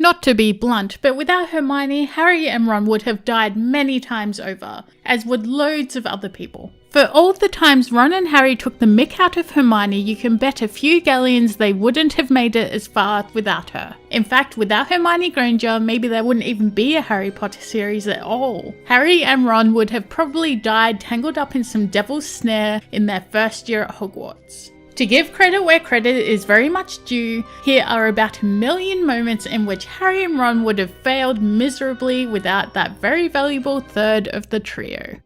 Not to be blunt, but without Hermione, Harry and Ron would have died many times over, as would loads of other people. For all the times Ron and Harry took the mick out of Hermione, you can bet a few galleons they wouldn't have made it as far without her. In fact, without Hermione Granger, maybe there wouldn't even be a Harry Potter series at all. Harry and Ron would have probably died tangled up in some devil's snare in their first year at Hogwarts. To give credit where credit is very much due, here are about 1 million moments in which Harry and Ron would have failed miserably without that very valuable third of the trio.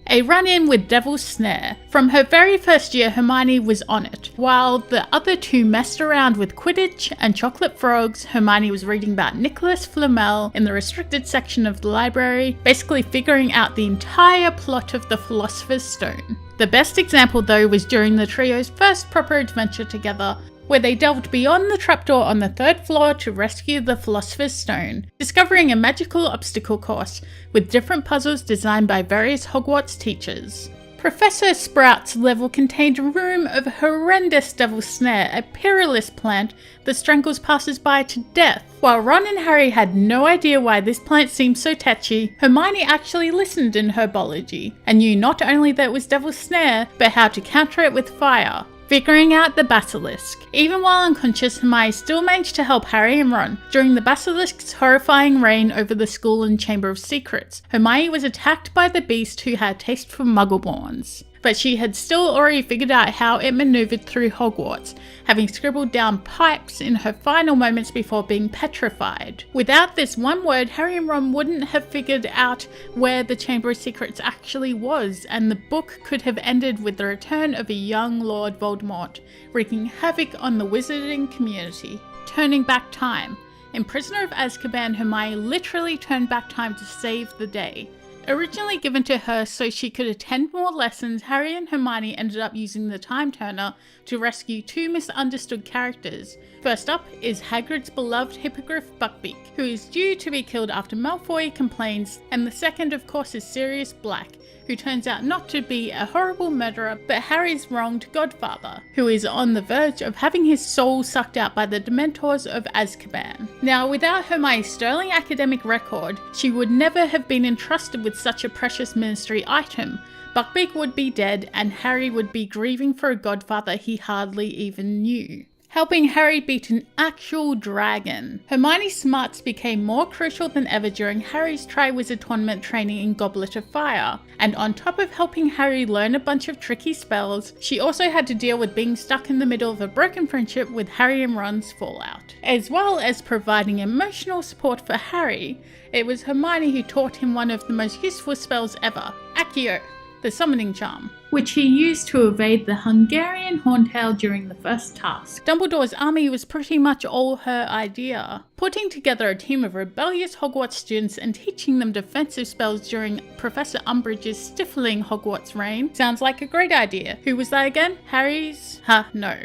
A run-in with Devil's Snare. From her very first year, Hermione was on it. While the other two messed around with Quidditch and chocolate frogs, Hermione was reading about Nicholas Flamel in the restricted section of the library, basically figuring out the entire plot of the Philosopher's Stone. The best example though was during the trio's first proper adventure together, where they delved beyond the trapdoor on the 3rd floor to rescue the Philosopher's Stone, discovering a magical obstacle course with different puzzles designed by various Hogwarts teachers. Professor Sprout's level contained a room of horrendous Devil's Snare, a perilous plant that strangles passers-by to death. While Ron and Harry had no idea why this plant seemed so tetchy, Hermione actually listened in herbology, and knew not only that it was Devil's Snare, but how to counter it with fire. Figuring out the basilisk. Even while unconscious, Hermione still managed to help Harry and Ron. During the basilisk's horrifying reign over the school and Chamber of Secrets, Hermione was attacked by the beast who had a taste for muggleborns. But she had still already figured out how it maneuvered through Hogwarts, having scribbled down pipes in her final moments before being petrified. Without this one word, Harry and Ron wouldn't have figured out where the Chamber of Secrets actually was, and the book could have ended with the return of a young Lord Voldemort, wreaking havoc on the wizarding community. Turning back time. In Prisoner of Azkaban, Hermione literally turned back time to save the day. Originally given to her so she could attend more lessons, Harry and Hermione ended up using the Time Turner to rescue two misunderstood characters. First up is Hagrid's beloved Hippogriff Buckbeak, who is due to be killed after Malfoy complains, and the second of course is Sirius Black, who turns out not to be a horrible murderer, but Harry's wronged godfather, who is on the verge of having his soul sucked out by the Dementors of Azkaban. Now, without Hermione's sterling academic record, she would never have been entrusted with such a precious ministry item. Buckbeak would be dead, and Harry would be grieving for a godfather he hardly even knew. Helping Harry beat an actual dragon. Hermione's smarts became more crucial than ever during Harry's Triwizard Tournament training in Goblet of Fire, and on top of helping Harry learn a bunch of tricky spells, she also had to deal with being stuck in the middle of a broken friendship with Harry and Ron's fallout. As well as providing emotional support for Harry, it was Hermione who taught him one of the most useful spells ever, Accio, the summoning charm, which he used to evade the Hungarian Horntail during the first task. Dumbledore's army was pretty much all her idea. Putting together a team of rebellious Hogwarts students and teaching them defensive spells during Professor Umbridge's stifling Hogwarts reign sounds like a great idea. Who was that again? Harry's? No.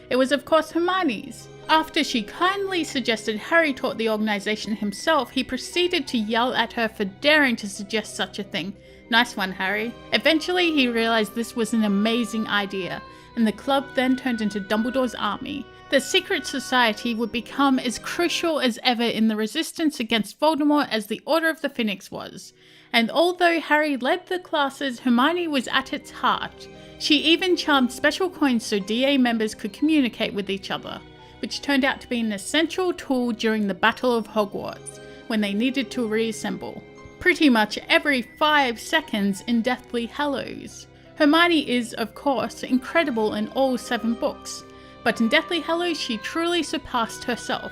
It was of course Hermione's. After she kindly suggested Harry taught the organisation himself, he proceeded to yell at her for daring to suggest such a thing. Nice one, Harry. Eventually, he realised this was an amazing idea, and the club then turned into Dumbledore's army. The secret society would become as crucial as ever in the resistance against Voldemort as the Order of the Phoenix was. And although Harry led the classes, Hermione was at its heart. She even charmed special coins so DA members could communicate with each other, which turned out to be an essential tool during the Battle of Hogwarts, when they needed to reassemble. Pretty much every 5 seconds in Deathly Hallows. Hermione is, of course, incredible in all 7 books, but in Deathly Hallows she truly surpassed herself.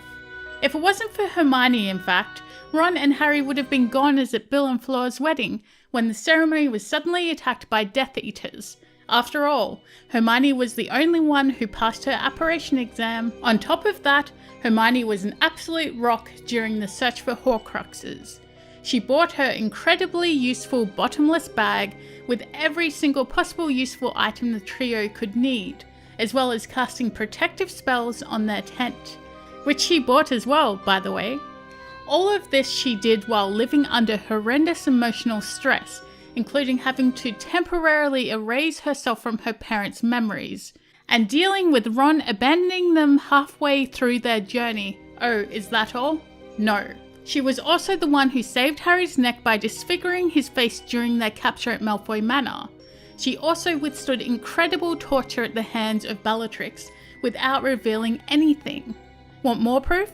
If it wasn't for Hermione, in fact, Ron and Harry would have been gone as at Bill and Flora's wedding, when the ceremony was suddenly attacked by Death Eaters. After all, Hermione was the only one who passed her apparition exam. On top of that, Hermione was an absolute rock during the search for Horcruxes. She bought her incredibly useful bottomless bag with every single possible useful item the trio could need, as well as casting protective spells on their tent, which she bought as well, by the way. All of this she did while living under horrendous emotional stress, including having to temporarily erase herself from her parents' memories, and dealing with Ron abandoning them halfway through their journey. Oh, is that all? No. She was also the one who saved Harry's neck by disfiguring his face during their capture at Malfoy Manor. She also withstood incredible torture at the hands of Bellatrix without revealing anything. Want more proof?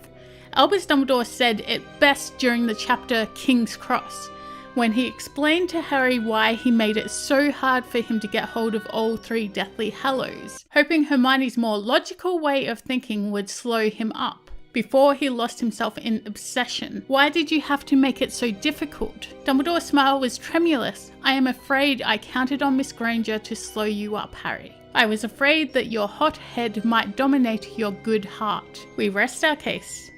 Albus Dumbledore said it best during the chapter King's Cross, when he explained to Harry why he made it so hard for him to get hold of all three Deathly Hallows, hoping Hermione's more logical way of thinking would slow him up before he lost himself in obsession. Why did you have to make it so difficult? Dumbledore's smile was tremulous. I am afraid I counted on Miss Granger to slow you up, Harry. I was afraid that your hot head might dominate your good heart. We rest our case.